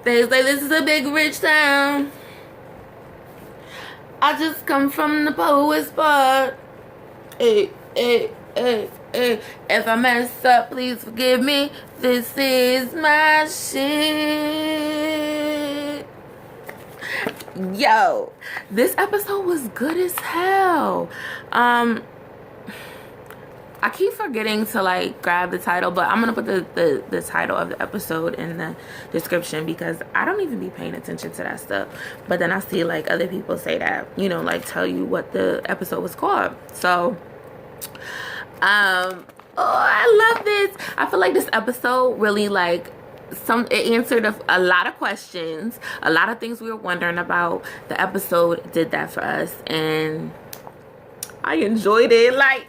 They say this is a big rich town. I just come from the poet's part. Hey, hey, hey, hey. If I mess up, please forgive me. This is my shit. Yo, this episode was good as hell. I keep forgetting to like grab the title, but I'm gonna put the title of the episode in the description because I don't even be paying attention to that stuff. But then I see like other people say that, you know, like tell you what the episode was called. So oh, I love this. I feel like this episode really like it answered a lot of questions, a lot of things we were wondering about. The episode did that for us, and I enjoyed it. Like,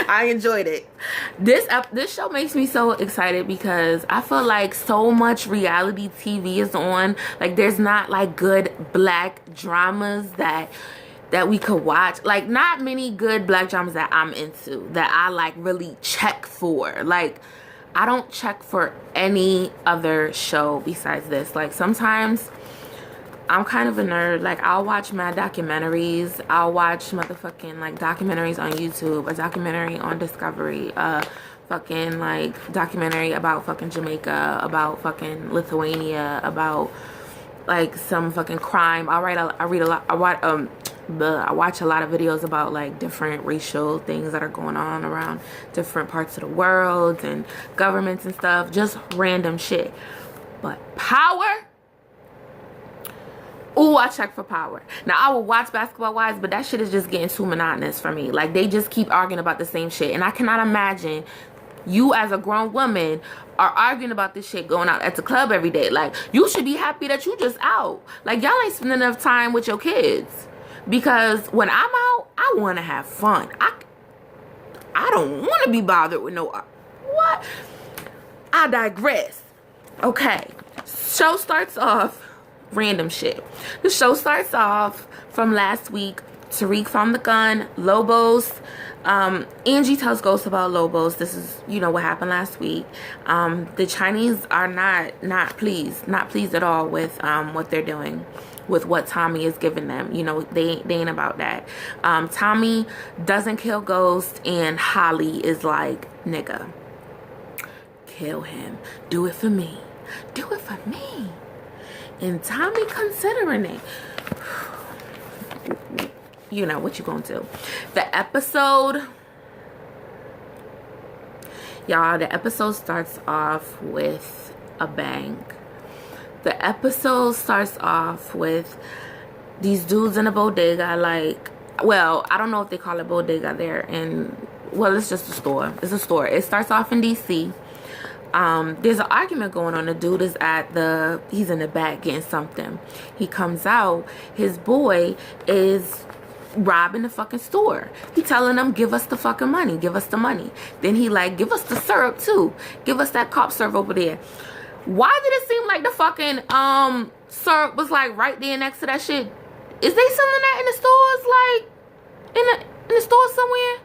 I enjoyed it. This show makes me so excited because I feel like so much reality TV is on. Like, there's not like good black dramas that we could watch. Like, not many good black dramas that I'm into, that I like really check for. Like, I don't check for any other show besides this. Like, sometimes I'm kind of a nerd. Like, I'll watch mad documentaries. I'll watch motherfucking like documentaries on YouTube, a documentary on Discovery, fucking like documentary about fucking Jamaica, about fucking Lithuania, about like some fucking crime. I watch a lot of videos about like different racial things that are going on around different parts of the world and governments and stuff. Just random shit. But Power, ooh, I check for Power. Now, I will watch Basketball Wives, but that shit is just getting too monotonous for me. Like, they just keep arguing about the same shit. And I cannot imagine you as a grown woman are arguing about this shit going out at the club every day. Like, you should be happy that you just out. Like, y'all ain't spending enough time with your kids. Because when I'm out, I want to have fun. I don't want to be bothered with no... What? I digress. Okay. Show starts off... Random shit. The show starts off from last week. Tariq found the gun. Lobos. Angie tells Ghost about Lobos. This is, you know, what happened last week. The Chinese are not pleased at all with what they're doing, with what Tommy is giving them. You know, they ain't about that. Tommy doesn't kill Ghost, and Holly is like, nigga, kill him. Do it for me. Do it for me. And Tommy considering it. You know what you gonna do. The episode, y'all, the episode starts off with a bang. The episode starts off with these dudes in a bodega. Like, well, I don't know if they call it bodega there, and well, it's just a store. It's a store. It starts off in DC. There's an argument going on. The dude is he's in the back getting something. He comes out, his boy is robbing the fucking store. He telling them, give us the fucking money, give us the money. Then he like, give us the syrup too, give us that cough syrup over there. Why did it seem like the fucking syrup was like right there next to that shit? Is they selling that in the stores, like in the store somewhere?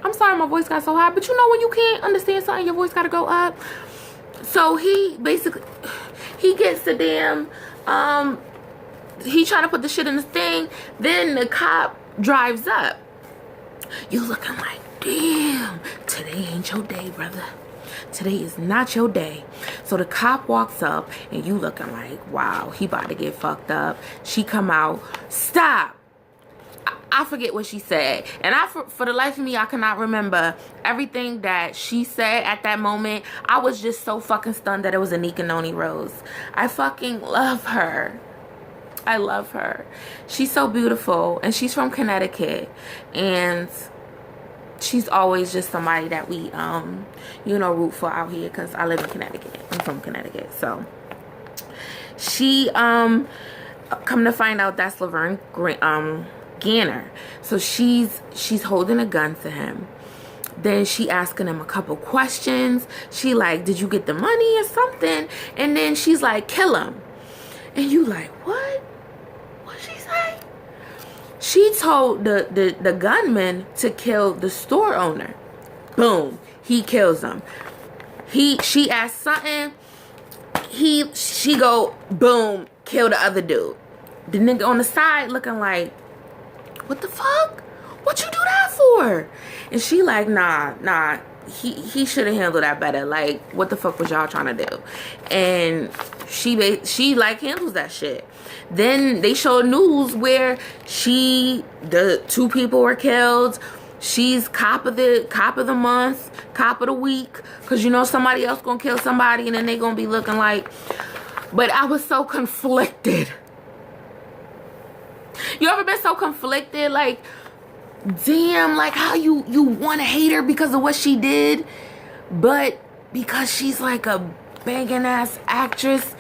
I'm sorry my voice got so high, but you know when you can't understand something, your voice gotta go up. So he basically, he gets the damn, he trying to put the shit in the thing. Then the cop drives up. You looking like, damn, today ain't your day, brother. Today is not your day. So the cop walks up and you looking like, wow, he about to get fucked up. She come out, stop. I forget what she said. And for the life of me, I cannot remember everything that she said at that moment. I was just so fucking stunned that it was Anika Noni Rose. I fucking love her. I love her. She's so beautiful. And she's from Connecticut. And she's always just somebody that we, you know, root for out here. Because I live in Connecticut. I'm from Connecticut. So, she, come to find out that's Laverne Ganner. So she's holding a gun to him. Then she asking him a couple questions. She like, did you get the money or something? And then she's like, kill him. And you like, what? What she say? She told the gunman to kill the store owner. Boom. He kills him. She asked something. she go, boom, kill the other dude. The nigga on the side looking like, what the fuck? What you do that for? And she like, nah, he should have handled that better. Like, what the fuck was y'all trying to do? And she like handles that shit. Then they showed news where the 2 people were killed. She's cop of the month, cop of the week, because you know somebody else gonna kill somebody and then they gonna be looking like. But I was so conflicted. You ever been so conflicted? Like, damn, like how you want to hate her because of what she did, but because she's like a banging ass actress,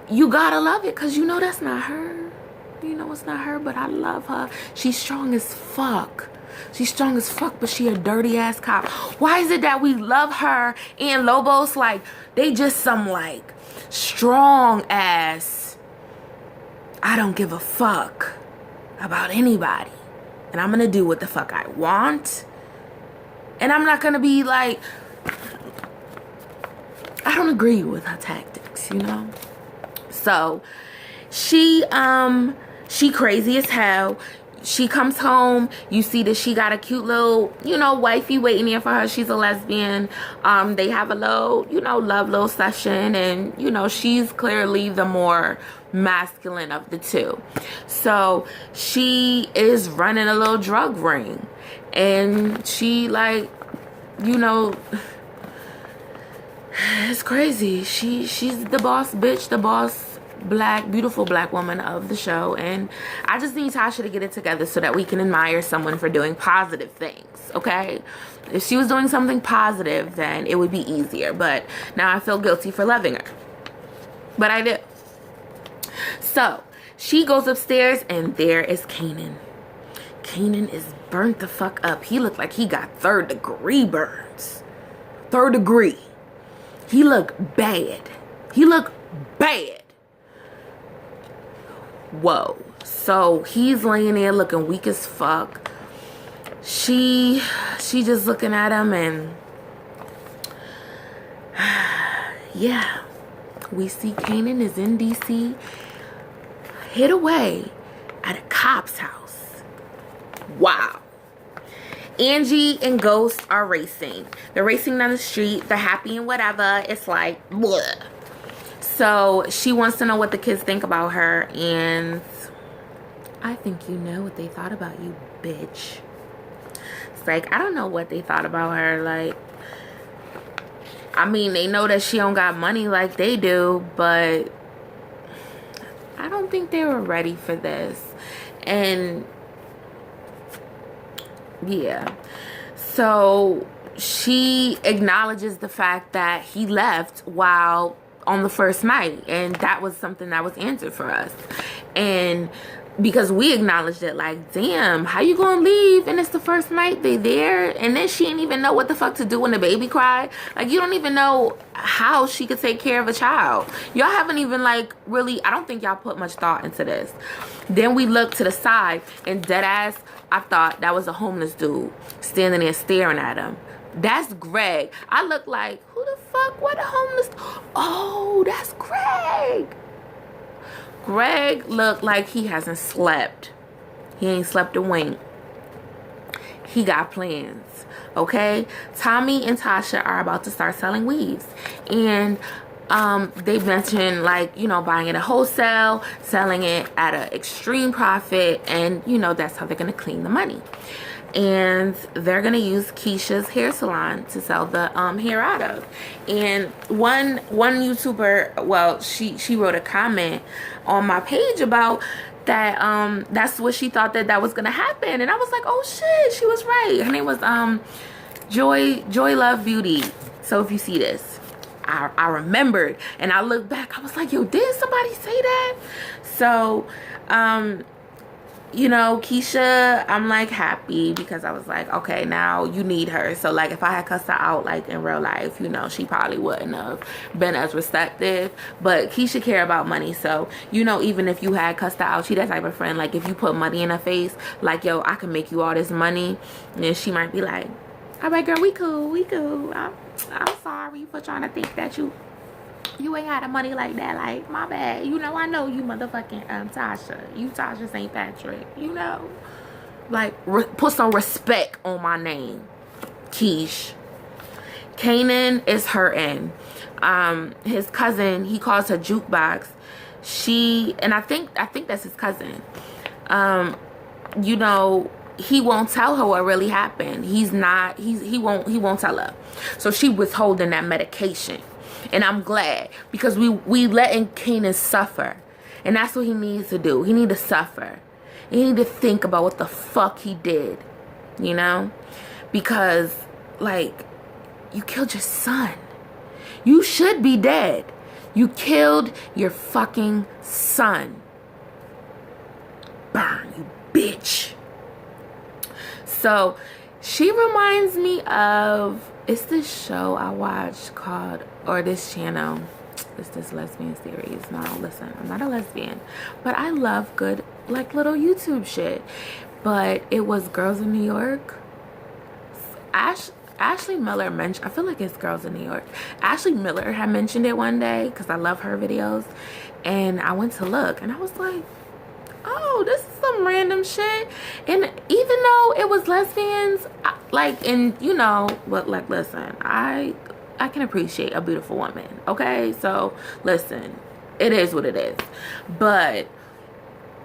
you gotta love it because you know that's not her. You know it's not her, but I love her. She's strong as fuck. She's strong as fuck, but she a dirty ass cop. Why is it that we love her and Lobos like they just some like strong ass, I don't give a fuck about anybody, and I'm gonna do what the fuck I want, and I'm not gonna be like, I don't agree with her tactics, you know? So she crazy as hell. She comes home, you see that she got a cute little, you know, wifey waiting there for her. She's a lesbian. They have a little, you know, love little session, and you know, she's clearly the more masculine of the 2. So she is running a little drug ring, and she like, you know, it's crazy. She's the boss bitch, the boss beautiful black woman of the show, and I just need Tasha to get it together so that we can admire someone for doing positive things, okay? If she was doing something positive, then it would be easier, but now I feel guilty for loving her, but I do. So she goes upstairs, and there is Kanan. Kanan is burnt the fuck up. He looked like he got 3rd degree burns. 3rd degree. He looked bad. Whoa. So he's laying there looking weak as fuck. She just looking at him, and yeah, we see Kanan is in DC, hid away at a cop's house. Wow. Angie and Ghost are racing. They're racing down the street. They're happy and whatever. It's like, bleh. So she wants to know what the kids think about her, and I think you know what they thought about you, bitch. It's like, I don't know what they thought about her. Like, I mean, they know that she don't got money like they do, but I don't think they were ready for this. And yeah, so she acknowledges the fact that he left while on the first night, and that was something that was answered for us. And because we acknowledged it, like, damn, how you gonna leave and it's the first night they there, and then she didn't even know what the fuck to do when the baby cried. Like, you don't even know how she could take care of a child. Y'all haven't even like really, I don't think y'all put much thought into this. Then we look to the side, and dead ass, I thought that was a homeless dude standing there staring at him. That's Greg. I look like, who the fuck? What a homeless? Oh, that's Greg. Greg looked like he hasn't slept. He ain't slept a wink. He got plans, okay? Tommy and Tasha are about to start selling weaves, and they mentioned, like, you know, buying it at wholesale, selling it at an extreme profit, and you know, that's how they're gonna clean the money. And they're gonna use Keisha's hair salon to sell the hair out of. And one YouTuber, well, she wrote a comment on my page about that. That's what she thought that was gonna happen, and I was like, oh shit, she was right. Her name was Joy Love Beauty. So if you see this, I remembered, and I looked back, I was like, yo, did somebody say that? So you know, Keisha, I'm like happy, because I was like, okay, now you need her. So like, if I had cussed her out like in real life, you know, she probably wouldn't have been as receptive. But Keisha care about money, so you know, even if you had cussed her out, she that type of friend. Like, if you put money in her face, like, yo, I can make you all this money, and then she might be like, all right, girl, we cool. I'm sorry for trying to think that you You ain't got the money like that. Like, my bad. You know, I know you motherfucking Tasha. You Tasha St. Patrick. You know? Like, put some respect on my name. Keish. Kanan is hurting. His cousin, he calls her Jukebox. And I think that's his cousin. You know, he won't tell her what really happened. He won't tell her. So she withholding that medication. And I'm glad, because we letting Kanan suffer. And that's what he needs to do. He need to suffer. He need to think about what the fuck he did. You know? Because, like, you killed your son. You should be dead. You killed your fucking son. Burn, you bitch. So, she reminds me of, it's this show I watched called, or this channel, it's this lesbian series. No, listen, I'm not a lesbian, but I love good, like, little YouTube shit. But it was Girls in New York. Ashley Miller mentioned, I feel like it's Girls in New York. Ashley Miller had mentioned it one day, because I love her videos. And I went to look, and I was like, oh, this is some random shit. And even though it was lesbians, you know, but, like, listen, I can appreciate a beautiful woman, okay? So, listen, it is what it is. But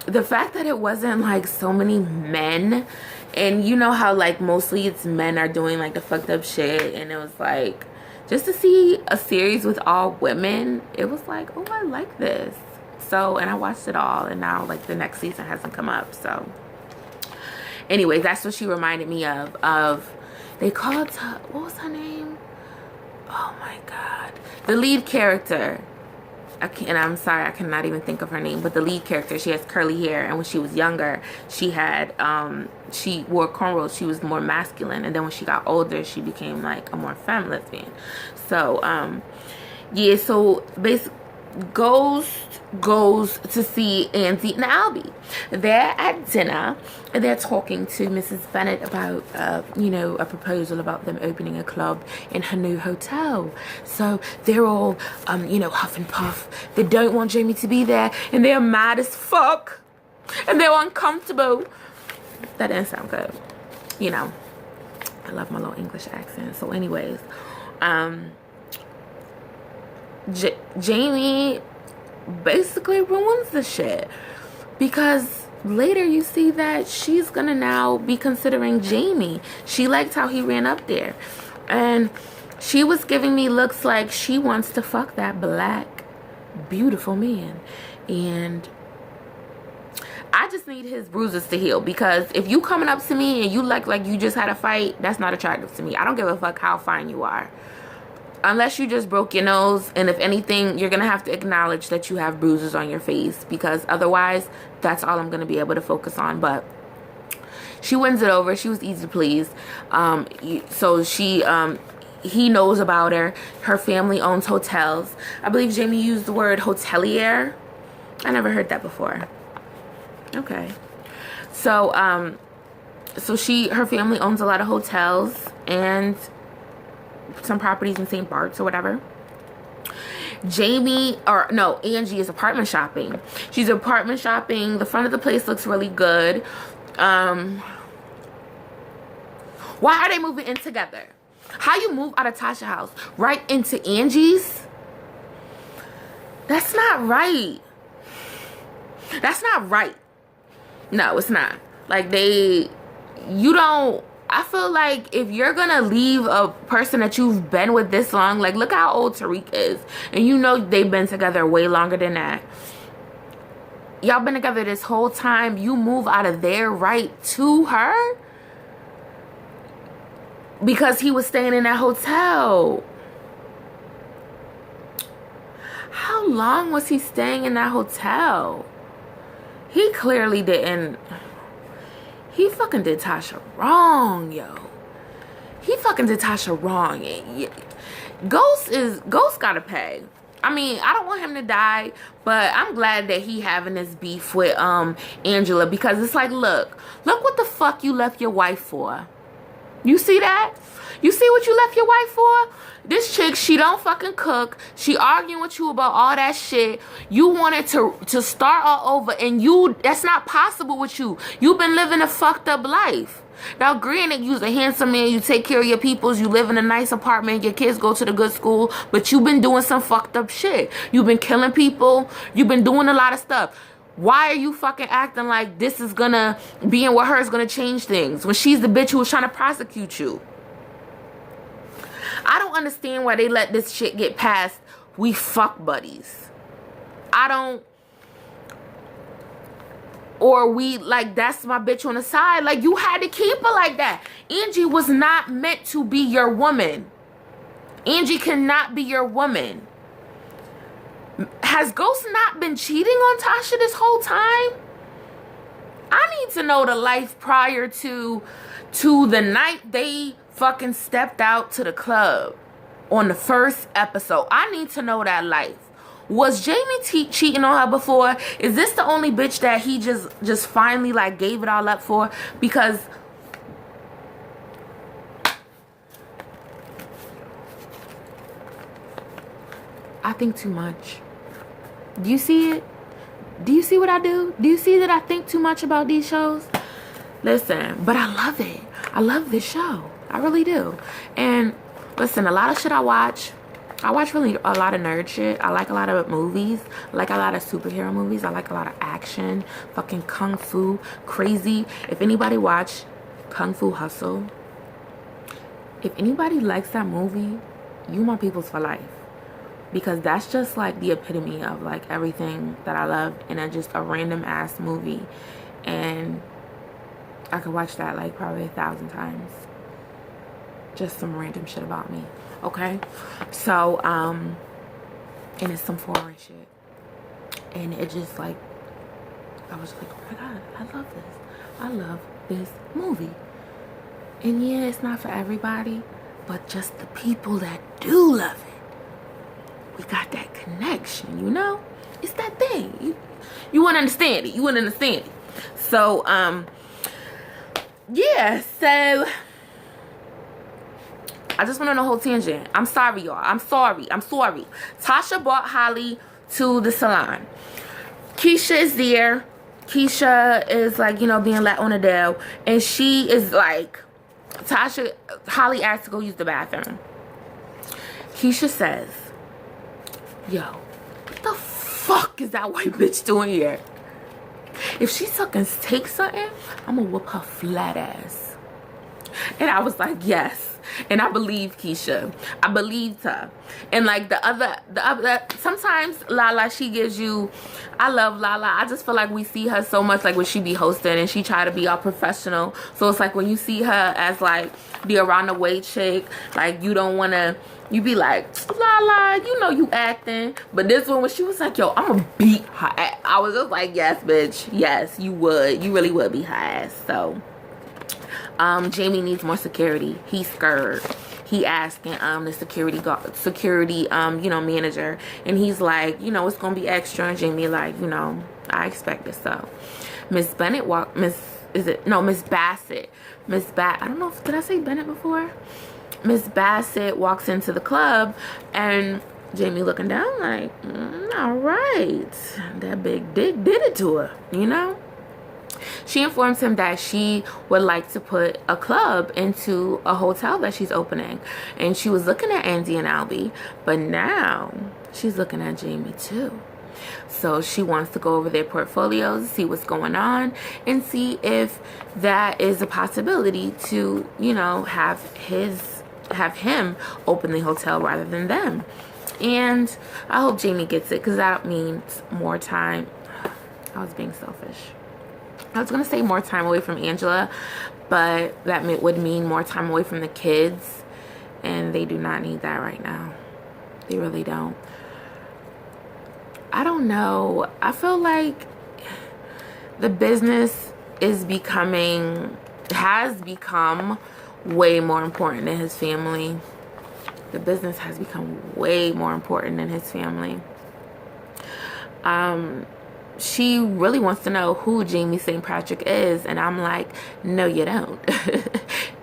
the fact that it wasn't, like, so many men, and you know how, like, mostly it's men are doing, like, the fucked up shit, and it was, like, just to see a series with all women, it was like, oh, I like this. So, and I watched it all, and now, like, the next season hasn't come up. So, anyways, that's what she reminded me of. They called her, what was her name? Oh my god, the lead character. I'm sorry, I cannot even think of her name, but the lead character, she has curly hair, and when she was younger, she had she wore cornrows. She was more masculine, and then when she got older, she became, like, a more femme lesbian. So yeah, so basically, goes to see Andy and Albie. They're at dinner, and they're talking to Mrs. Bennett about, you know, a proposal about them opening a club in her new hotel. So they're all, you know, huff and puff. They don't want Jamie to be there, and they're mad as fuck, and they're uncomfortable. That didn't sound good. You know, I love my little English accent. So anyways, Jamie basically ruins the shit, because later you see that she's gonna now be considering Jamie. She liked how he ran up there, and she was giving me looks like she wants to fuck that black beautiful man. And I just need his bruises to heal, because if you coming up to me and you like you just had a fight, that's not attractive to me. I don't give a fuck how fine you are. Unless you just broke your nose, and if anything, you're going to have to acknowledge that you have bruises on your face, because otherwise, that's all I'm going to be able to focus on. But she wins it over. She was easy to please. So he knows about her. Her family owns hotels. I believe Jamie used the word hotelier. I never heard that before. Okay. So, her family owns a lot of hotels and some properties in St. Bart's or whatever. Angie is apartment shopping. She's apartment shopping. The front of the place looks really good. Why are they moving in together? How you move out of Tasha's house right into Angie's? That's not right. That's not right. No, it's not. Like, I feel like if you're gonna leave a person that you've been with this long, like, look how old Tariq is, and you know they've been together way longer than that. Y'all been together this whole time. You move out of there right to her because he was staying in that hotel. How long was he staying in that hotel? He clearly didn't. He fucking did Tasha wrong, yo. He fucking did Tasha wrong. Ghost gotta pay. I mean, I don't want him to die, but I'm glad that he having this beef with Angela, because it's like, look what the fuck you left your wife for. You see that? You see what you left your wife for? This chick, she don't fucking cook. She arguing with you about all that shit. You wanted to start all over, and that's not possible with you. You've been living a fucked up life. Now, granted, you's a handsome man, you take care of your peoples, you live in a nice apartment, your kids go to the good school, but you've been doing some fucked up shit. You've been killing people. You've been doing a lot of stuff. Why are you fucking acting like this is gonna, being with her is gonna change things when she's the bitch who was trying to prosecute you? I don't understand why they let this shit get past we fuck buddies. I don't. Or we, like, that's my bitch on the side. Like, you had to keep her like that. Angie was not meant to be your woman. Angie cannot be your woman. Has Ghost not been cheating on Tasha this whole time? I need to know the life prior to the night they fucking stepped out to the club on the first episode. I need to know that life. Was Jamie cheating on her before? Is this the only bitch that he just finally like gave it all up for? Because I think too much. Do you see it? Do you see what I do? Do you see that I think too much about these shows? Listen, but I love it. I love this show. I really do. And listen, a lot of shit I watch really a lot of nerd shit. I like a lot of movies. I like a lot of superhero movies. I like a lot of action, fucking kung fu, crazy. If anybody watch Kung Fu Hustle, if anybody likes that movie, you my peoples for life. Because that's just like the epitome of like everything that I love in just a random ass movie. And I could watch that like probably 1,000 times. Just some random shit about me. Okay? So, and it's some foreign shit. And it just like, I was like, oh my God, I love this. I love this movie. And yeah, it's not for everybody, but just the people that do love it. We got that connection, you know? It's that thing. You wouldn't understand it. You wouldn't understand it. So, yeah, so I just went on a whole tangent. I'm sorry, y'all. I'm sorry. Tasha brought Holly to the salon. Keisha is there. Keisha is like, you know, being let on a deal. And she is like, Holly asked to go use the bathroom. Keisha says, yo, what the fuck is that white bitch doing here? If she fucking takes something, I'm gonna whoop her flat ass. And I was like, yes. And I believe Keisha. I believed her. And like the other, sometimes Lala, she gives you, I love Lala. I just feel like we see her so much like when she be hosting and she try to be all professional. So it's like when you see her as like the around the way chick, like you don't want to, you be like, Lala, you know you acting. But this one, when she was like, yo, I'm gonna beat her ass, I was just like, yes, bitch. Yes, you would. You really would beat her ass. So Jamie needs more security. He's scared. He asking the security you know, manager, and he's like, you know, it's gonna be extra. And Jamie like, you know, I expect it. So Miss Bassett. I don't know if, did I say Bennett before? Miss Bassett walks into the club, and Jamie looking down like, all right, that big dick did it to her, you know? She informs him that she would like to put a club into a hotel that she's opening. And she was looking at Andy and Albie, but now she's looking at Jamie too. So she wants to go over their portfolios, see what's going on, and see if that is a possibility to, you know, have him open the hotel rather than them. And I hope Jamie gets it, because that means more time. I was being selfish. I was going to say more time away from Angela, but that would mean more time away from the kids, and they do not need that right now. They really don't. I don't know. I feel like the business has become way more important than his family. The business has become way more important than his family. she really wants to know who Jamie St. Patrick is, and I'm like, no you don't.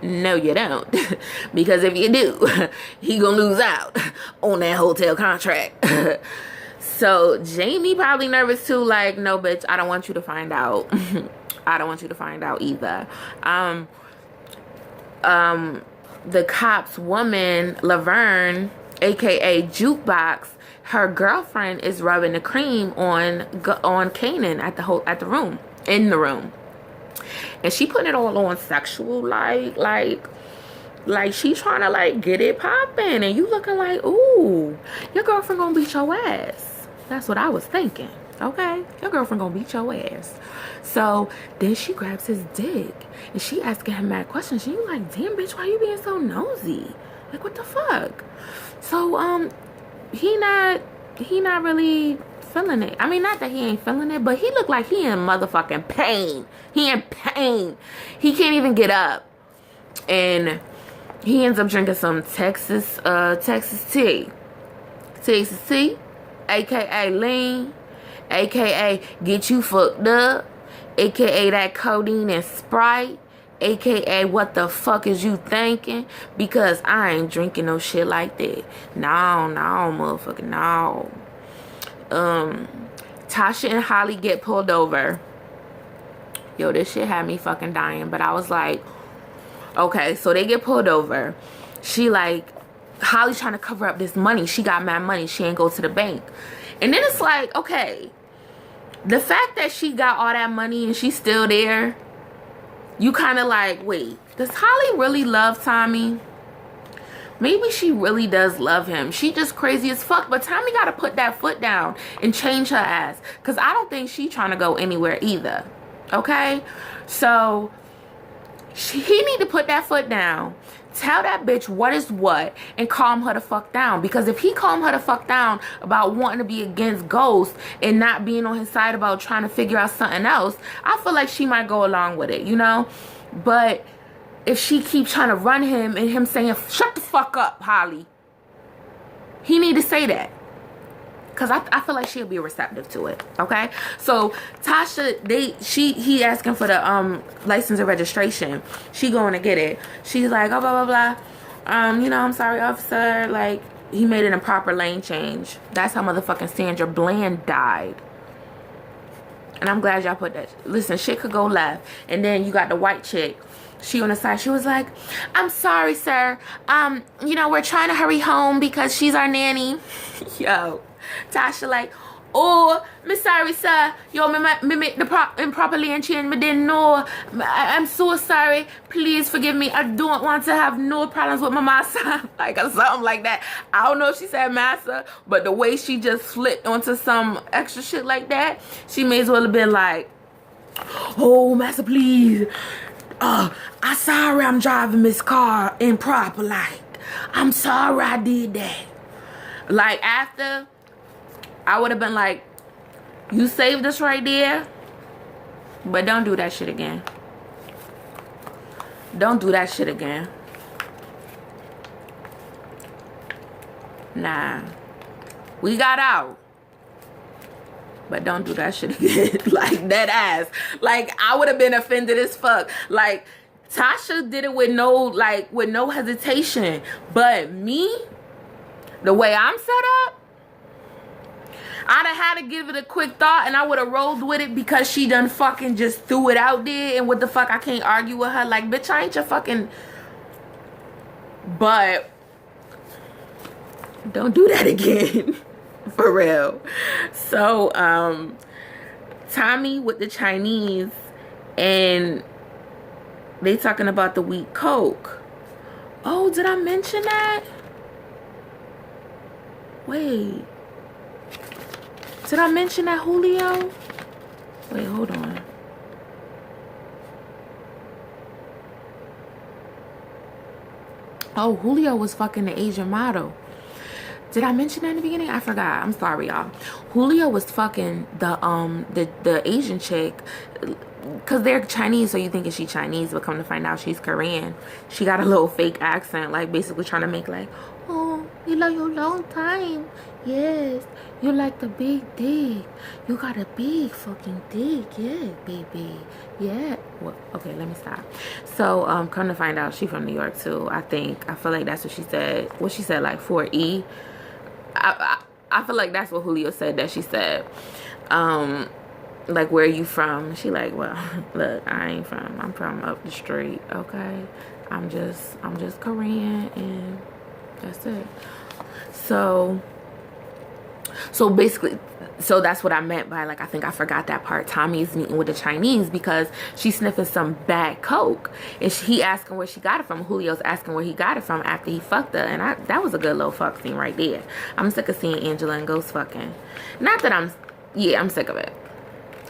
No you don't. Because if you do, he gonna lose out on that hotel contract. So Jamie probably nervous too, like, no bitch, I don't want you to find out. I don't want you to find out either. The cop's woman, Laverne, aka Jukebox, her girlfriend is rubbing the cream on Kanan in the room, and she putting it all on sexual, like she trying to like get it popping, and you looking like, ooh, your girlfriend gonna beat your ass. That's what I was thinking. Okay, your girlfriend gonna beat your ass. So then she grabs his dick and she asking him mad questions. She like, damn bitch, why you being so nosy? Like, what the fuck? So he not really feeling it. I mean, not that he ain't feeling it, but he looked like he in motherfucking pain. He in pain. He can't even get up. And he ends up drinking some Texas tea. Texas tea, aka lean, aka get you fucked up, aka that codeine and Sprite, aka what the fuck is you thinking? Because I ain't drinking no shit like that. No, motherfucker, no. Tasha and Holly get pulled over. Yo, this shit had me fucking dying. But I was like, okay, so they get pulled over. She like, Holly's trying to cover up this money. She got mad money. She ain't go to the bank. And then it's like, okay, the fact that she got all that money and she's still there, you kind of like, wait, does Holly really love Tommy? Maybe she really does love him. She just crazy as fuck. But Tommy got to put that foot down and change her ass. Because I don't think she trying to go anywhere either. Okay? So he need to put that foot down. Tell that bitch what is what and calm her the fuck down. Because if he calm her the fuck down about wanting to be against Ghost and not being on his side about trying to figure out something else, I feel like she might go along with it, you know? But if she keeps trying to run him and him saying, shut the fuck up, Holly, he need to say that. Because I feel like she'll be receptive to it. Okay? So Tasha, he asking for the license and registration. She going to get it. She's like, oh, blah, blah, blah. You know, I'm sorry, officer. Like, he made an improper lane change. That's how motherfucking Sandra Bland died. And I'm glad y'all put that. Listen, shit could go left. And then you got the white chick. She on the side, she was like, I'm sorry, sir. You know, we're trying to hurry home because she's our nanny. Yo. Tasha like, oh, me sorry, sir. Yo, me make the improper lane change. Me didn't know. I'm so sorry. Please forgive me. I don't want to have no problems with my master. Like, or something like that. I don't know if she said master, but the way she just flipped onto some extra shit like that, she may as well have been like, oh, master, please. I'm sorry I'm driving this car improper. Like, I'm sorry I did that. Like, after, I would have been like, you saved us right there, but don't do that shit again. Don't do that shit again. Nah. We got out. But don't do that shit again. Like, that ass. Like, I would have been offended as fuck. Like, Tasha did it with no hesitation. But me, the way I'm set up, I'd have had to give it a quick thought and I would have rolled with it because she done fucking just threw it out there. And what the fuck, I can't argue with her. Like, bitch, I ain't your fucking... But don't do that again. For real. So, Tommy with the Chinese and they talking about the wheat Coke. Oh, did I mention that? Wait. Did I mention that, Julio? Wait, hold on. Oh, Julio was fucking the Asian model. Did I mention that in the beginning? I forgot. I'm sorry, y'all. Julio was fucking the Asian chick. Because they're Chinese, so you thinking she Chinese, but come to find out she's Korean. She got a little fake accent, like basically trying to make like, oh, We love you a long time. Yes. You like the big dick. You got a big fucking dick. Yeah, baby. Yeah. Well, okay, let me stop. So, come to find out, she from New York too. I feel like that's what she said. What she said, like 4E. I feel like that's what Julio said that she said. Like, where are you from? She like, well, look, I ain't from. I'm from up the street. Okay. I'm just Korean, and that's it. So basically, so that's what I meant by, like, I think I forgot that part. Tommy is meeting with the Chinese because she's sniffing some bad coke, and he asking where she got it from. Julio's asking where he got it from after he fucked her, and that was a good little fuck scene right there. I'm sick of seeing Angela and Ghost fucking. Not that I'm sick of it.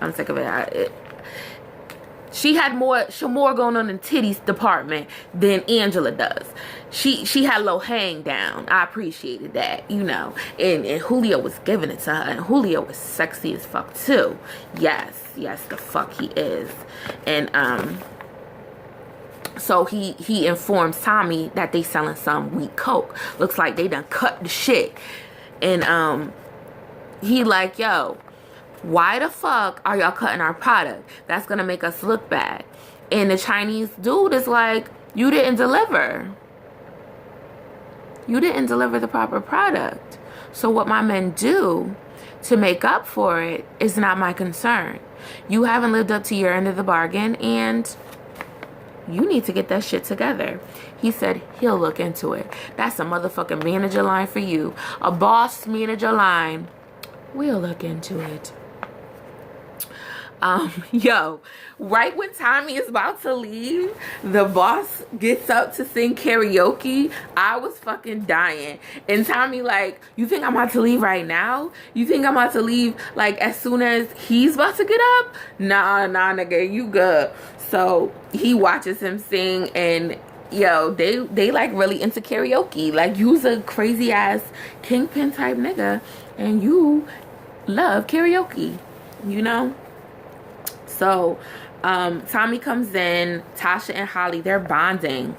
I'm sick of it. She had more going on in titties department than Angela does. She had a little hang down. I appreciated that, you know. And Julio was giving it to her. And Julio was sexy as fuck too. Yes, the fuck he is. And so he informs Tommy that they selling some weak coke. Looks like they done cut the shit. And he like, yo, why the fuck are y'all cutting our product? That's gonna make us look bad. And the Chinese dude is like, you didn't deliver. You didn't deliver the proper product. So what my men do to make up for it is not my concern. You haven't lived up to your end of the bargain, and you need to get that shit together. He said he'll look into it. That's a motherfucking manager line for you. A boss manager line. We'll look into it. Yo, right when Tommy is about to leave, the boss gets up to sing karaoke. I was fucking dying. And Tommy like, you think I'm about to leave right now? You think I'm about to leave like as soon as he's about to get up? Nah, nigga, you good. So he watches him sing, and yo, they like really into karaoke. Like, you's a crazy ass kingpin type nigga, and you love karaoke, you know? So Tommy comes in. Tasha and Holly, they're bonding.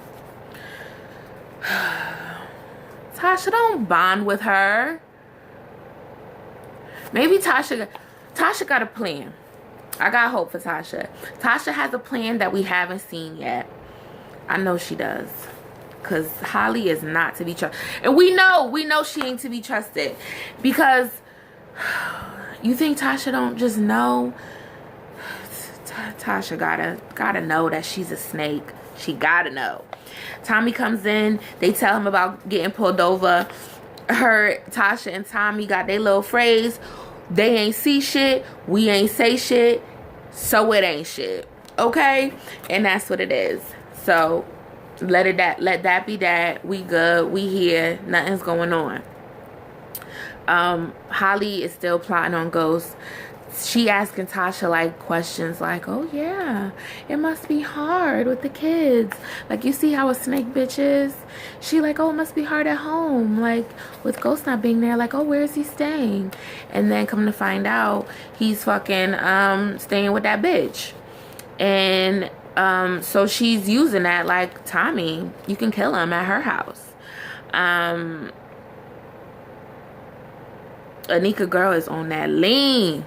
Tasha, don't bond with her. Maybe Tasha got a plan. I got hope for Tasha. Tasha has a plan that we haven't seen yet. I know she does. Because Holly is not to be trusted. And we know she ain't to be trusted. Because you think Tasha don't just know? Tasha gotta know that she's a snake. She gotta know. Tommy comes in. They tell him about getting pulled over. Tasha and Tommy got their little phrase. They ain't see shit. We ain't say shit. So it ain't shit. Okay? And that's what it is. So let that be that. We good. We here. Nothing's going on. Holly is still plotting on Ghost. She asking Tasha like questions like, oh yeah, it must be hard with the kids. Like, you see how a snake bitch is? She like, oh, it must be hard at home. Like, with Ghost not being there, like, oh, where is he staying? And then come to find out, he's fucking staying with that bitch. And so she's using that like, Tommy, you can kill him at her house. Anika girl is on that lean.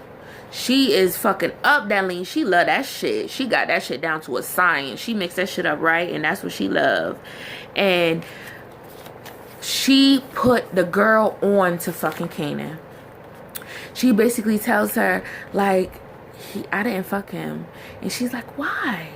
She is fucking up that lean. She love that shit. She got that shit down to a science. She mixed that shit up right, and that's what she love. And she put the girl on to fucking Kanan. She basically tells her, like, I didn't fuck him. And she's like, why?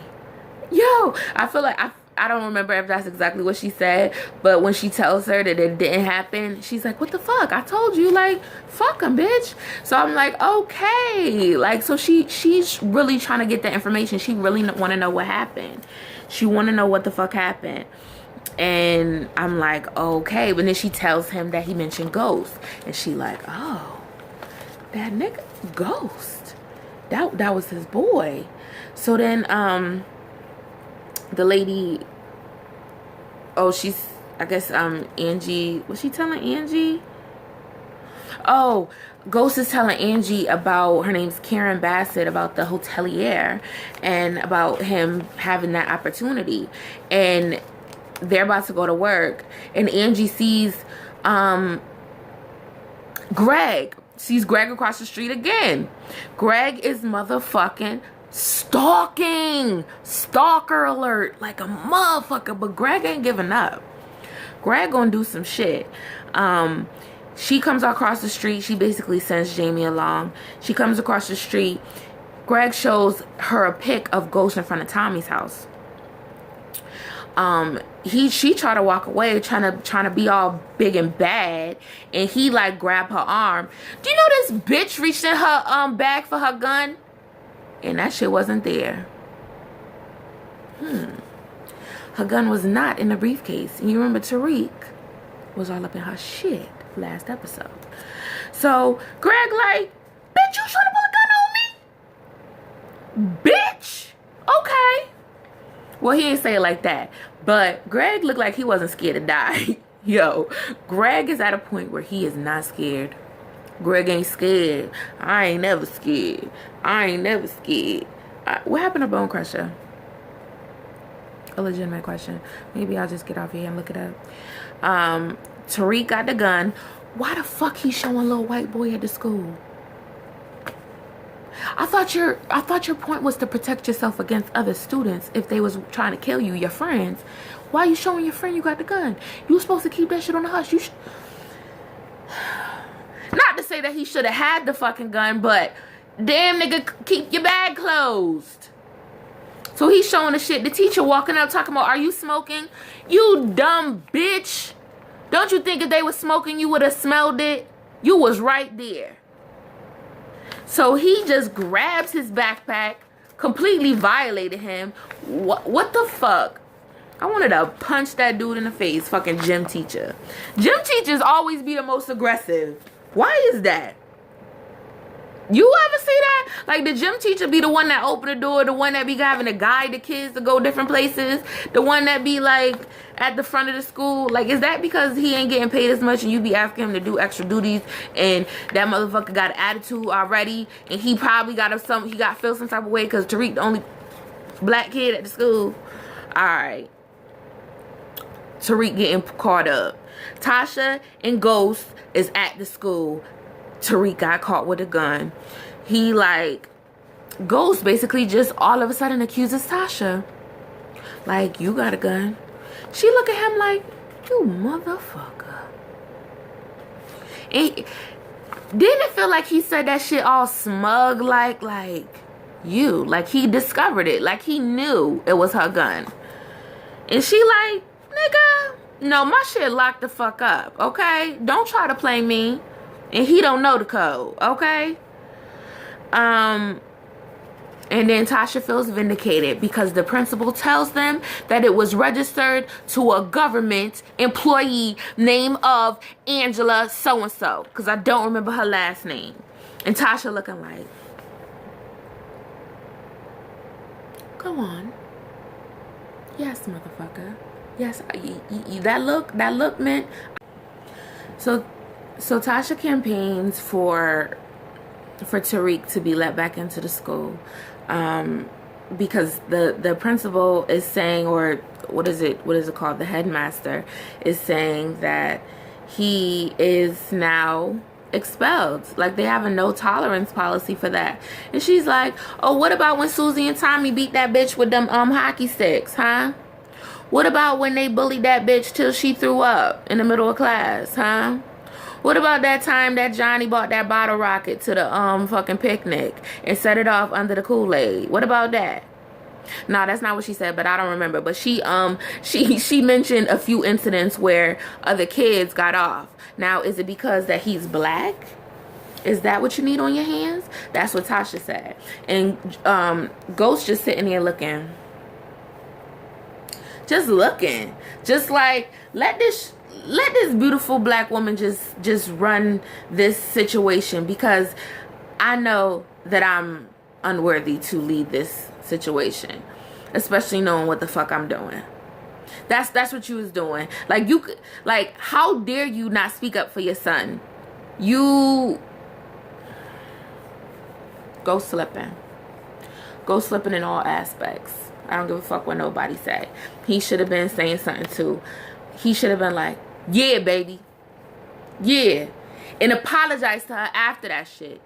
Yo, I feel like I don't remember if that's exactly what she said, but when she tells her that it didn't happen, she's like, what the fuck? I told you, like, fuck him, bitch. So I'm like, okay. Like, so she's really trying to get that information. She really want to know what happened. She want to know what the fuck happened. And I'm like, okay. But then she tells him that he mentioned Ghost. And she like, oh, that nigga Ghost. That was his boy. So then, the lady, she's, I guess, Angie, was she telling Angie? Oh, Ghost is telling Angie about, her name's Karen Bassett, about the hotelier and about him having that opportunity. And they're about to go to work, and Angie sees Greg. Sees Greg across the street again. Greg is motherfucking stalking. Stalker alert. Like a motherfucker. But Greg ain't giving up. Greg gonna do some shit. She comes across the street. She basically sends Jamie along. She comes across the street. Greg shows her a pic of Ghost in front of Tommy's house. She tried to walk away, trying to be all big and bad, and he like grabbed her arm. Do you know this bitch reached in her bag for her gun, and that shit wasn't there. Her gun was not in the briefcase. And you remember Tariq was all up in her shit last episode. So Greg like, bitch, you trying to pull a gun on me? Bitch. Okay. Well, he ain't say it like that. But Greg looked like he wasn't scared to die. Yo, Greg is at a point where he is not scared. Greg ain't scared. I ain't never scared. I ain't never scared. What happened to Bone Crusher? A legitimate question. Maybe I'll just get off here and look it up. Tariq got the gun. Why the fuck he showing little white boy at the school? I thought your point was to protect yourself against other students if they was trying to kill you, your friends. Why you showing your friend you got the gun? You was supposed to keep that shit on the hush. Not to say that he should have had the fucking gun, but damn nigga, keep your bag closed. So he's showing the shit. The teacher walking up talking about, are you smoking? You dumb bitch. Don't you think if they was smoking you would have smelled it? You was right there. So he just grabs his backpack, completely violated him. What the fuck? I wanted to punch that dude in the face, fucking gym teacher. Gym teachers always be the most aggressive. Why is that? You ever see that? Like the gym teacher be the one that open the door, the one that be having to guide the kids to go different places, the one that be like at the front of the school. Like, is that because he ain't getting paid as much and you be asking him to do extra duties and that motherfucker got an attitude already and he probably got feel some type of way because Tariq the only black kid at the school? Alright. Tariq getting caught up. Tasha and Ghost is at the school. Tariq got caught with a gun. He like, Ghost basically just all of a sudden accuses Tasha. Like, you got a gun. She look at him like, you motherfucker. And didn't it feel like he said that shit all smug like you? Like he discovered it. Like he knew it was her gun. And she like, nigga, no, my shit locked the fuck up, okay? Don't try to play me. And he don't know the code, okay? And then Tasha feels vindicated because the principal tells them that it was registered to a government employee named of Angela so-and-so. Because I don't remember her last name. And Tasha looking like, go on. Yes, motherfucker. Yes, that look meant. So Tasha campaigns for Tariq to be let back into the school because the principal is saying, or what is it called, the headmaster is saying that he is now expelled. Like they have a no tolerance policy for that. And she's like, oh, what about when Susie and Tommy beat that bitch with them hockey sticks, huh? What about when they bullied that bitch till she threw up in the middle of class, huh? What about that time that Johnny bought that bottle rocket to the fucking picnic and set it off under the Kool-Aid? What about that? No, that's not what she said, but I don't remember. But she mentioned a few incidents where other kids got off. Now, is it because that he's black? Is that what you need on your hands? That's what Tasha said. And Ghost just sitting there looking. Just looking. Just like, let this beautiful black woman just run this situation, because I know that I'm unworthy to lead this situation, especially knowing what the fuck I'm doing. That's what you was doing. Like how dare you not speak up for your son? You go slipping in all aspects. I don't give a fuck what nobody say. He should have been saying something too. He should have been like, yeah, baby. Yeah. And apologize to her after that shit.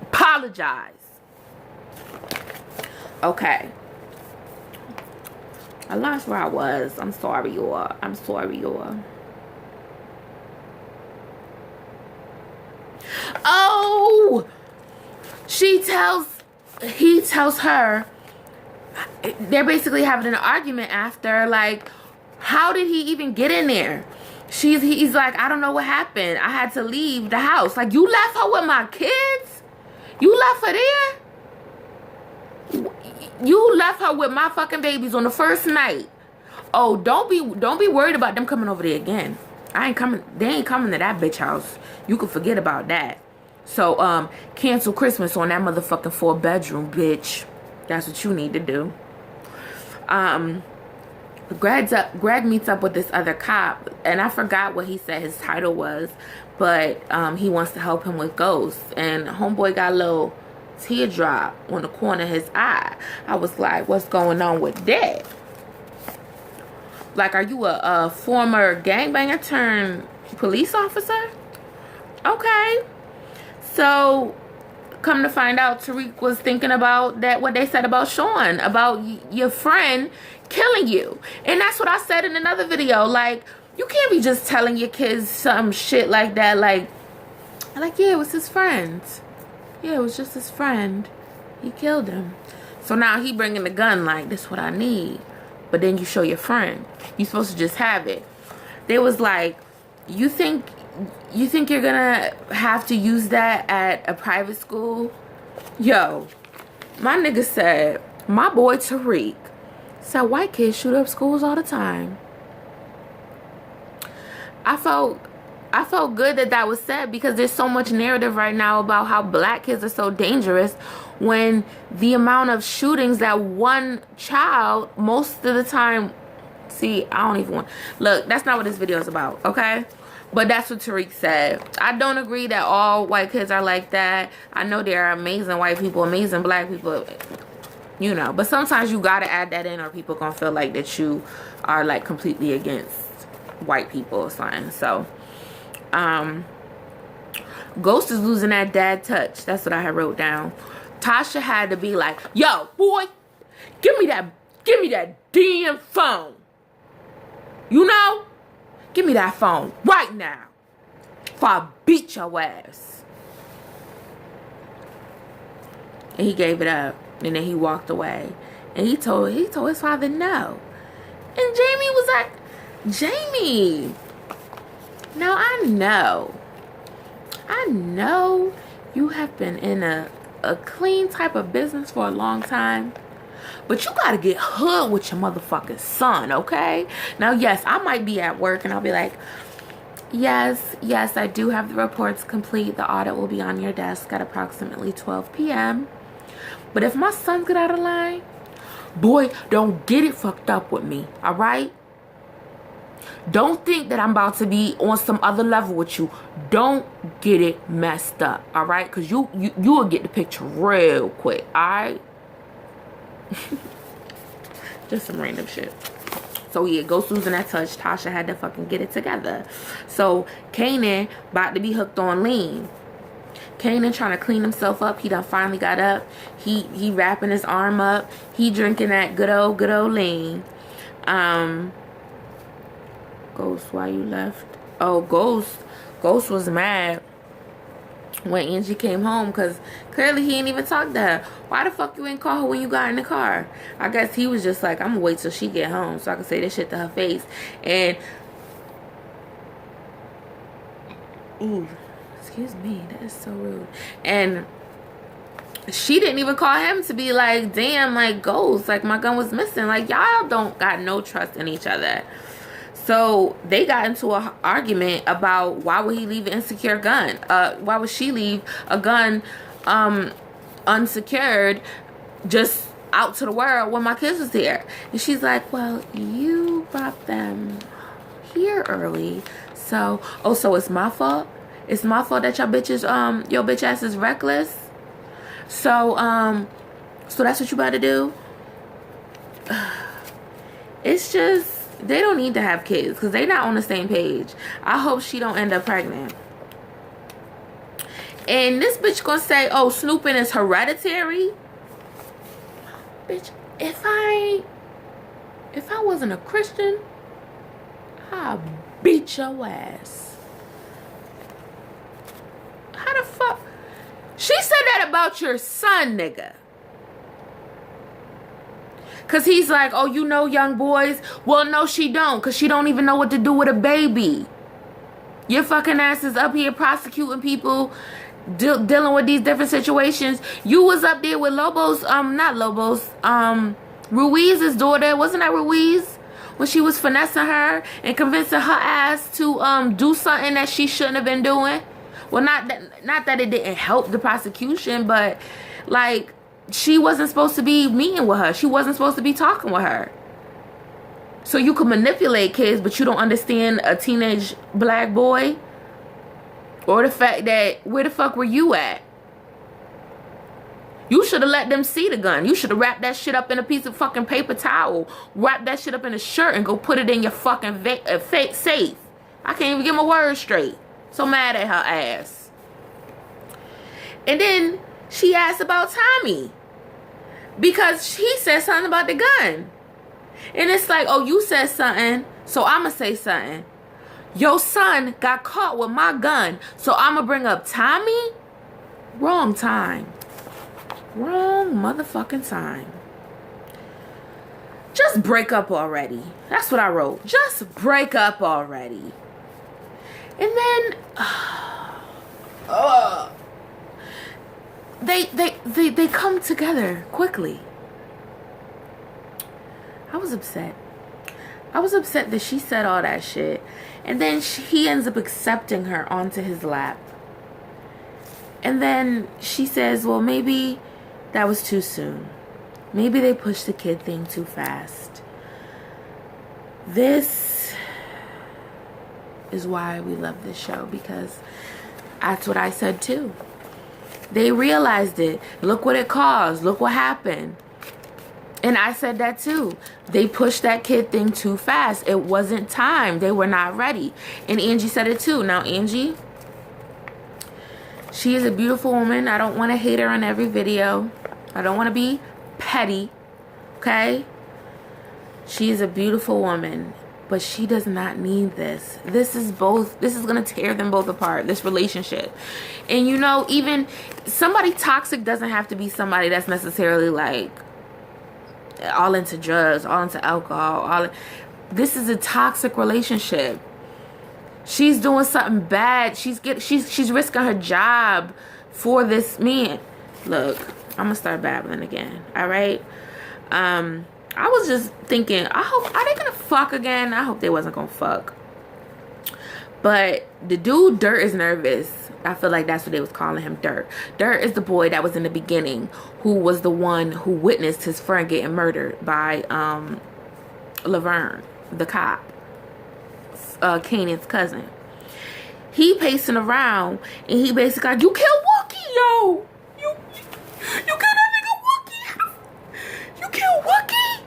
Apologize. Okay. I lost where I was. I'm sorry, y'all. I'm sorry, y'all. Oh! He tells her, they're basically having an argument after, like, how did he even get in there? He's like, I don't know what happened. I had to leave the house. Like, you left her with my kids? You left her there? You left her with my fucking babies on the first night. Oh, don't be worried about them coming over there again. They ain't coming to that bitch house. You can forget about that. So, cancel Christmas on that motherfucking 4-bedroom, bitch. That's what you need to do. Greg meets up with this other cop, and I forgot what he said his title was, but he wants to help him with ghosts. And homeboy got a little teardrop on the corner of his eye. I was like, what's going on with that? Like, are you a former gangbanger turned police officer? Okay. So, come to find out, Tariq was thinking about that, what they said about Sean, about your friend killing you. And that's what I said in another video. Like, you can't be just telling your kids some shit like that. Like, yeah, it was his friend. Yeah, it was just his friend. He killed him. So now he bringing the gun like, this is what I need. But then you show your friend. You're supposed to just have it. They was like, you think you're gonna have to use that at a private school? Yo, my nigga said, my boy Tariq said white kids shoot up schools all the time. I felt good that was said, because there's so much narrative right now about how black kids are so dangerous, when the amount of shootings that one child most of the time, see, I don't even want, look, that's not what this video is about, okay? But that's what Tariq said. I don't agree that all white kids are like that. I know there are amazing white people, amazing black people, you know. But sometimes you gotta add that in, or people gonna feel like that you are like completely against white people or something. So, Ghost is losing that dad touch. That's what I had wrote down. Tasha had to be like, yo, boy, give me that damn phone. You know? Give me that phone right now, before I beat your ass. And he gave it up. And then he walked away. And he told his father no. And Jamie was like, Jamie, now I know you have been in a clean type of business for a long time. But you gotta get hood with your motherfucking son, okay? Now, yes, I might be at work and I'll be like, yes, I do have the reports complete. The audit will be on your desk at approximately 12 p.m. But if my sons get out of line, boy, don't get it fucked up with me, all right? Don't think that I'm about to be on some other level with you. Don't get it messed up, all right? Because you will get the picture real quick, all right? Just some random shit. So yeah, Ghost losing that touch. Tasha had to fucking get it together. So Kanan about to be hooked on lean. Kanan trying to clean himself up. He done finally got up. He wrapping his arm up. He drinking that good old lean. Ghost, why you left? Oh, Ghost was mad when Angie came home, because clearly he ain't even talk to her. Why the fuck you ain't call her when you got in the car? I guess he was just like, I'm gonna wait till she get home so I can say this shit to her face. And ooh, excuse me, that is so rude. And she didn't even call him to be like, damn, like, Ghost, like, my gun was missing. Like, y'all don't got no trust in each other. So they got into an argument about why would he leave an insecure gun? Why would she leave a gun unsecured just out to the world when my kids was there? And she's like, well, you brought them here early. So, oh, so it's my fault? It's my fault that your bitch ass is reckless? So, So that's what you about to do? It's just, they don't need to have kids because they're not on the same page. I hope she don't end up pregnant. And this bitch gonna say, oh, snooping is hereditary. Bitch, if I wasn't a Christian, I'd beat your ass. How the fuck? She said that about your son, nigga. Because he's like, oh, you know young boys? Well, no, she don't. Because she don't even know what to do with a baby. Your fucking ass is up here prosecuting people, dealing with these different situations. You was up there with Ruiz's daughter. Wasn't that Ruiz? When she was finessing her and convincing her ass to do something that she shouldn't have been doing. Well, not that it didn't help the prosecution, but like, she wasn't supposed to be meeting with her. She wasn't supposed to be talking with her. So you can manipulate kids, but you don't understand a teenage black boy? Or the fact that, where the fuck were you at? You should have let them see the gun. You should have wrapped that shit up in a piece of fucking paper towel. Wrap that shit up in a shirt and go put it in your fucking fake safe. I can't even get my words straight. So mad at her ass. And then she asked about Tommy. Because he said something about the gun. And it's like, oh, you said something, so I'ma say something. Your son got caught with my gun, so I'ma bring up Tommy? Wrong time. Wrong motherfucking time. Just break up already. That's what I wrote. Just break up already. And then they come together quickly. I was upset. I was upset that she said all that shit. And then he ends up accepting her onto his lap. And then she says, well, maybe that was too soon. Maybe they pushed the kid thing too fast. This is why we love this show, because that's what I said too. They realized it. Look what it caused. Look what happened. And I said that too. They pushed that kid thing too fast. It wasn't time. They were not ready. And Angie said it too. Now, Angie, she is a beautiful woman. I don't want to hate her on every video. I don't want to be petty. Okay? She is a beautiful woman. But she does not need this. This is going to tear them both apart, this relationship. And you know, even somebody toxic doesn't have to be somebody that's necessarily like all into drugs, all into alcohol. This is a toxic relationship. She's doing something bad. She's risking her job for this man. Look, I'm gonna start babbling again. All right. I was just thinking, are they gonna fuck again? I hope they wasn't gonna fuck. But the dude, Dirt, is nervous. I feel like that's what they was calling him, Dirt. Dirt is the boy that was in the beginning, who was the one who witnessed his friend getting murdered by Laverne, the cop, Kanan's cousin. He pacing around and he basically like, you killed Wookie, yo! You killed that nigga Wookie! You killed Wookie?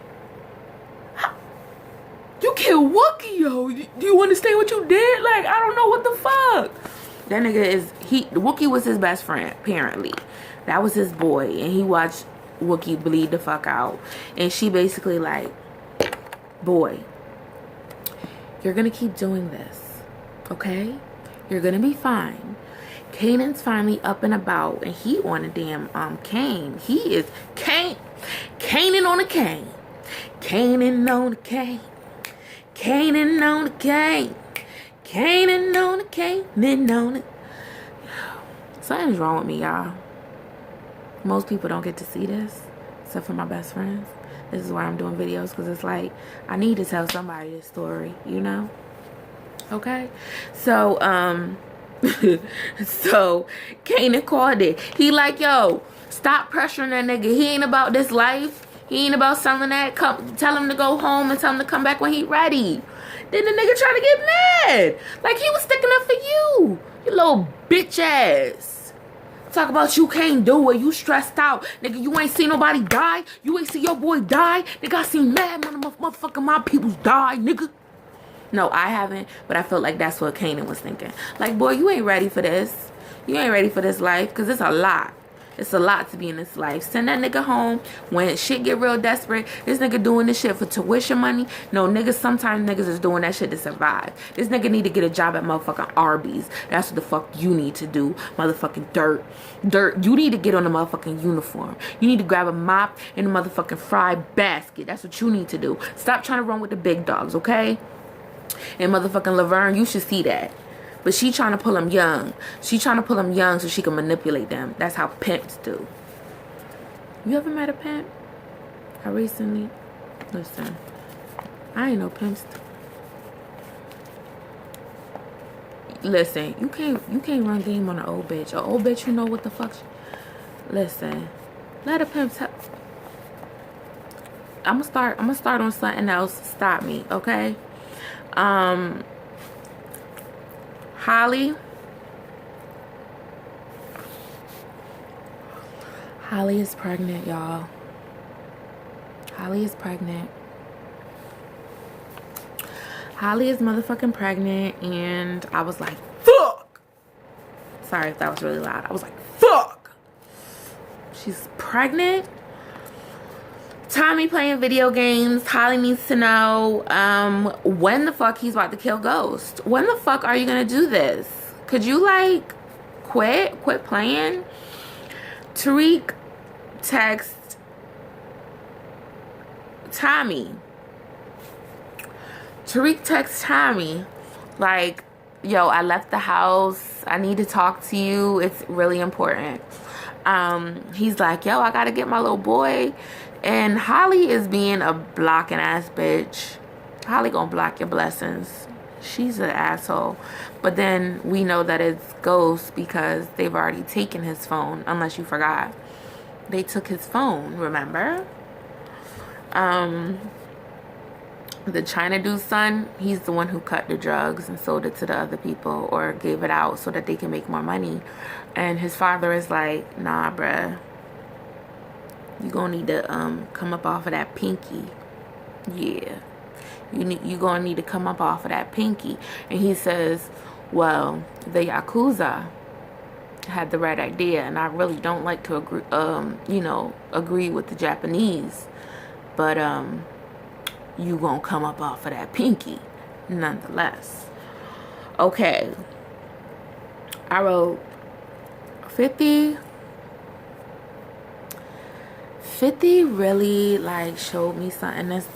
You killed Wookie, yo! Do you understand what you did? Like, I don't know what the fuck. That nigga Wookie was his best friend, apparently. That was his boy. And he watched Wookie bleed the fuck out. And she basically like, boy, you're gonna keep doing this, okay? You're gonna be fine. Kanan's finally up and about, and he on a damn cane. He is Kanan on a cane. Kanan on a cane. Kanan on a cane. Kanan on a cane. Then on it. Something's wrong with me, y'all. Most people don't get to see this, except for my best friends. This is why I'm doing videos, because it's like, I need to tell somebody this story, you know? Okay? So, so Kanan called it. He like, yo, stop pressuring that nigga. He ain't about this life. He ain't about selling that. Tell him to go home and tell him to come back when he ready. Then the nigga try to get mad. Like he was sticking up for you. You little bitch ass. Talk about you can't do it. You stressed out. Nigga, you ain't seen nobody die. You ain't see your boy die. Nigga, I seen mad motherfucking my peoples die, nigga. No, I haven't, but I felt like that's what Kanan was thinking. Like, boy, you ain't ready for this. You ain't ready for this life, because it's a lot. It's a lot to be in this life. Send that nigga home when shit get real desperate. This nigga doing this shit for tuition money. No, niggas, sometimes niggas is doing that shit to survive. This nigga need to get a job at motherfucking Arby's. That's what the fuck you need to do. Motherfucking dirt. You need to get on a motherfucking uniform. You need to grab a mop and a motherfucking fry basket. That's what you need to do. Stop trying to run with the big dogs, okay? And motherfucking Laverne, you should see that. But she trying to pull them young. She trying to pull them young so she can manipulate them. That's how pimps do. You ever met a pimp? I recently... Listen. I ain't no pimps. Listen, you can't run game on an old bitch. An old bitch, you know what the fuck... Listen. Let a pimp... I'm gonna start on something else. Stop me, okay? Holly is pregnant, y'all. Holly is pregnant. Holly is motherfucking pregnant, and I was like, fuck. Sorry if that was really loud. I was like, fuck. She's pregnant. Tommy playing video games. Holly needs to know when the fuck he's about to kill Ghost. When the fuck are you gonna do this? Could you like quit playing? Tariq text Tommy. Tariq texts Tommy like, yo, I left the house. I need to talk to you. It's really important. He's like, yo, I gotta get my little boy. And Holly is being a blocking ass bitch. Holly gonna block your blessings. She's an asshole. But then we know that it's Ghost because they've already taken his phone. Unless you forgot. They took his phone, remember? The China dude's son, he's the one who cut the drugs and sold it to the other people or gave it out so that they can make more money. And his father is like, nah, bruh. You gonna need to come up off of that pinky. Yeah. You gonna need to come up off of that pinky. And he says, well, the Yakuza had the right idea, and I really don't like to agree agree with the Japanese. But you gonna come up off of that pinky nonetheless. Okay. I wrote 50 really like showed me something that's,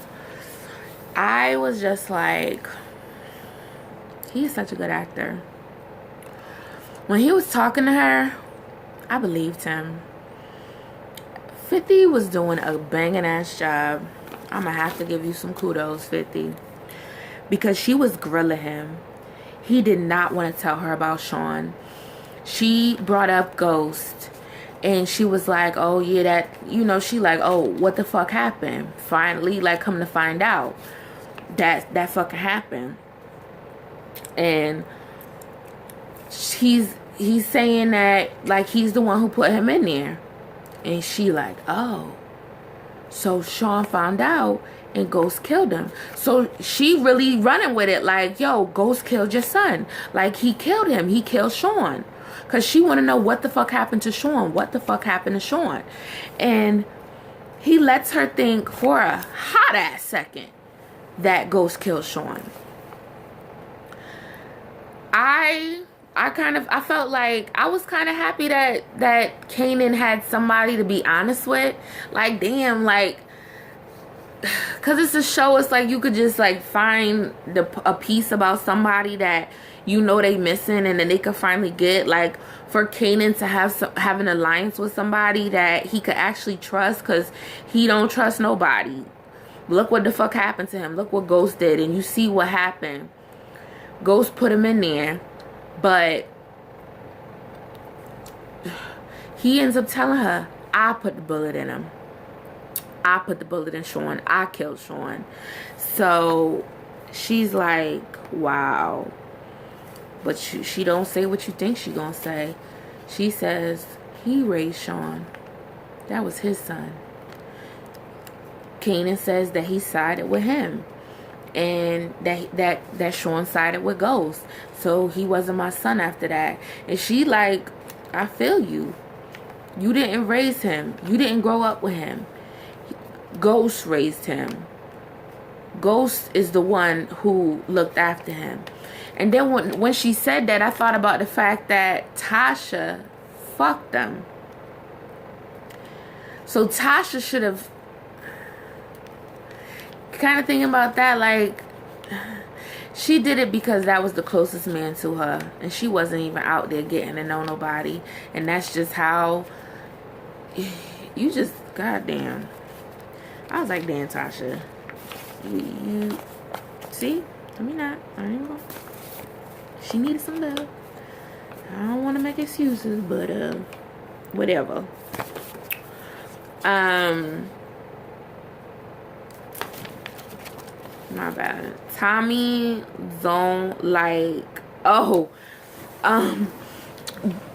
I was just like, he's such a good actor. When he was talking to her, I believed him. 50 was doing a banging ass job. I'm gonna have to give you some kudos, 50, because she was grilling him. He did not want to tell her about Sean. She brought up Ghost. And she was like, oh, yeah, that, she like, oh, what the fuck happened? Finally, like, come to find out that fucking happened. And he's saying that, like, he's the one who put him in there. And she like, oh, so Sean found out and Ghost killed him. So she really running with it like, yo, Ghost killed your son. Like, he killed him. He killed Sean. Because she want to know what the fuck happened to Sean. What the fuck happened to Sean? And he lets her think for a hot ass second that Ghost killed Sean. I felt like I was kind of happy that Kanan had somebody to be honest with. Like, damn, like, because it's a show, it's like you could just like find a piece about somebody that they missing, and then they could finally get, like, for Kanan to have an alliance with somebody that he could actually trust, because he don't trust nobody. Look what the fuck happened to him. Look what Ghost did, and you see what happened. Ghost put him in there, but he ends up telling her, I put the bullet in him. I put the bullet in Sean. I killed Sean. So she's like, wow. But she don't say what you think she gonna say. She says, He raised Sean. That was his son. Kanan says that he sided with him. And that Sean sided with Ghost. So he wasn't my son after that. And she like, I feel you. You didn't raise him. You didn't grow up with him. Ghost raised him. Ghost is the one who looked after him. And then when she said that, I thought about the fact that Tasha fucked them. So Tasha should have... Kind of thinking about that, like... She did it because that was the closest man to her. And she wasn't even out there getting to know nobody. And that's just how... You just... Goddamn. I was like, damn, Tasha. You see? I mean, not. I ain't gonna. She needed some love. I don't want to make excuses, but whatever. My bad. Tommy don't like.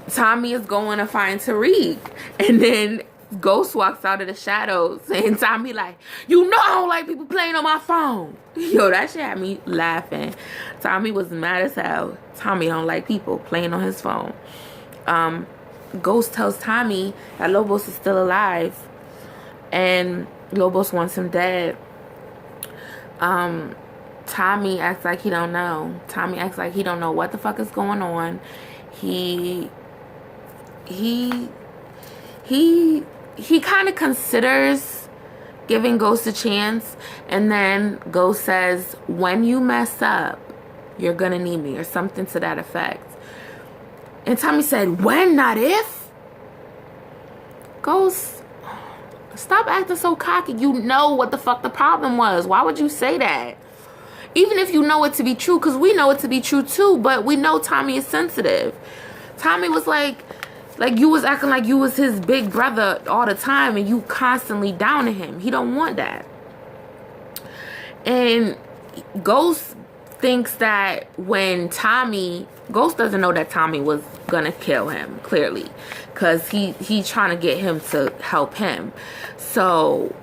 Tommy is going to find Tariq, and then Ghost walks out of the shadows, and Tommy like, you know I don't like people playing on my phone. Yo, that shit had me laughing. Tommy was mad as hell. Tommy don't like people playing on his phone. Ghost tells Tommy that Lobos is still alive, and Lobos wants him dead. Tommy acts like he don't know. Tommy acts like he don't know what the fuck is going on. He kind of considers giving Ghost a chance, and then Ghost says, when you mess up, you're gonna need me, or something to that effect. And Tommy said, when, not if? Ghost, stop acting so cocky. You know what the fuck the problem was. Why would you say that? Even if you know it to be true, because we know it to be true too, but we know Tommy is sensitive. Tommy was like you was acting like you was his big brother all the time, and you constantly down to him. He don't want that. And Ghost thinks that when Ghost doesn't know that Tommy was gonna kill him, clearly, because he's trying to get him to help him. So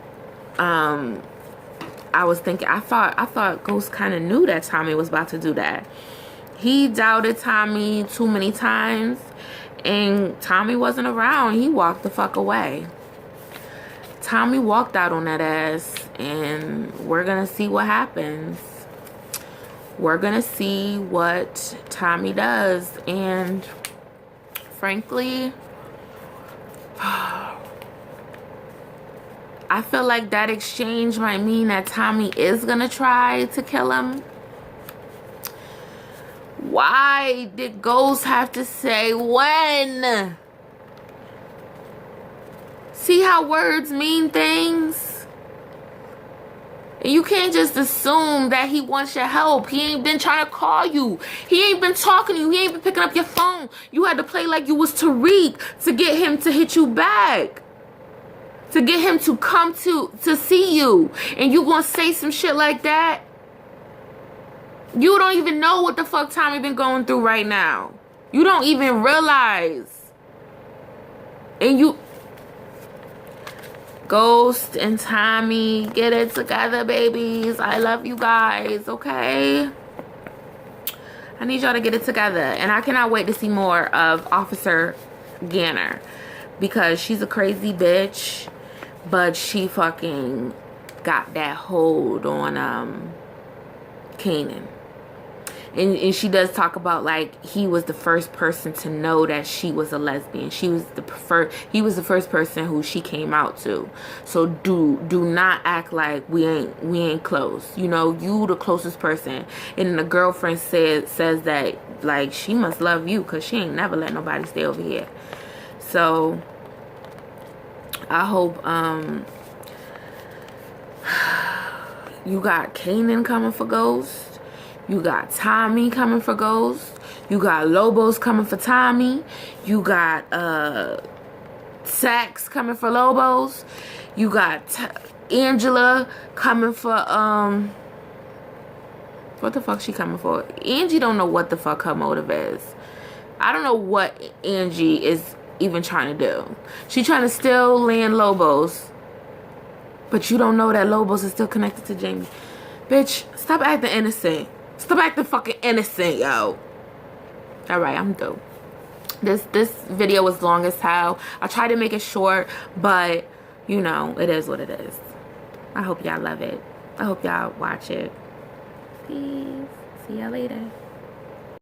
I was thinking, I thought Ghost kind of knew that Tommy was about to do that. He doubted Tommy too many times, and Tommy wasn't around. He walked the fuck away. Tommy walked out on that ass, and we're gonna see what happens. We're gonna see what Tommy does, and frankly, I feel like that exchange might mean that Tommy is gonna try to kill him. Why did Ghost have to say when? See how words mean things? And you can't just assume that he wants your help. He ain't been trying to call you. He ain't been talking to you. He ain't been picking up your phone. You had to play like you was Tariq to get him to hit you back. To get him to come to see you. And you gonna say some shit like that? You don't even know what the fuck Tommy been going through right now. You don't even realize. And you... Ghost and Tommy, get it together, babies. I love you guys, okay? I need y'all to get it together. And I cannot wait to see more of Officer Ganner. Because she's a crazy bitch. But she fucking got that hold on Kanan. And she does talk about, like, he was the first person to know that she was a lesbian. He was the first person who she came out to. So do not act like we ain't close. You know, you the closest person. And then the girlfriend says that, like, she must love you because she ain't never let nobody stay over here. So I hope you got Kanan coming for Ghost. You got Tommy coming for Ghost. You got Lobos coming for Tommy. You got Sax coming for Lobos. You got Angela coming for what the fuck she coming for? Angie don't know what the fuck her motive is. I don't know what Angie is even trying to do. She trying to still land Lobos, but you don't know that Lobos is still connected to Jamie. Bitch, stop acting innocent. Stop acting fucking innocent, yo. Alright, I'm through. This video was long as hell. I tried to make it short, but you know, it is what it is. I hope y'all love it. I hope y'all watch it. Peace. See y'all later.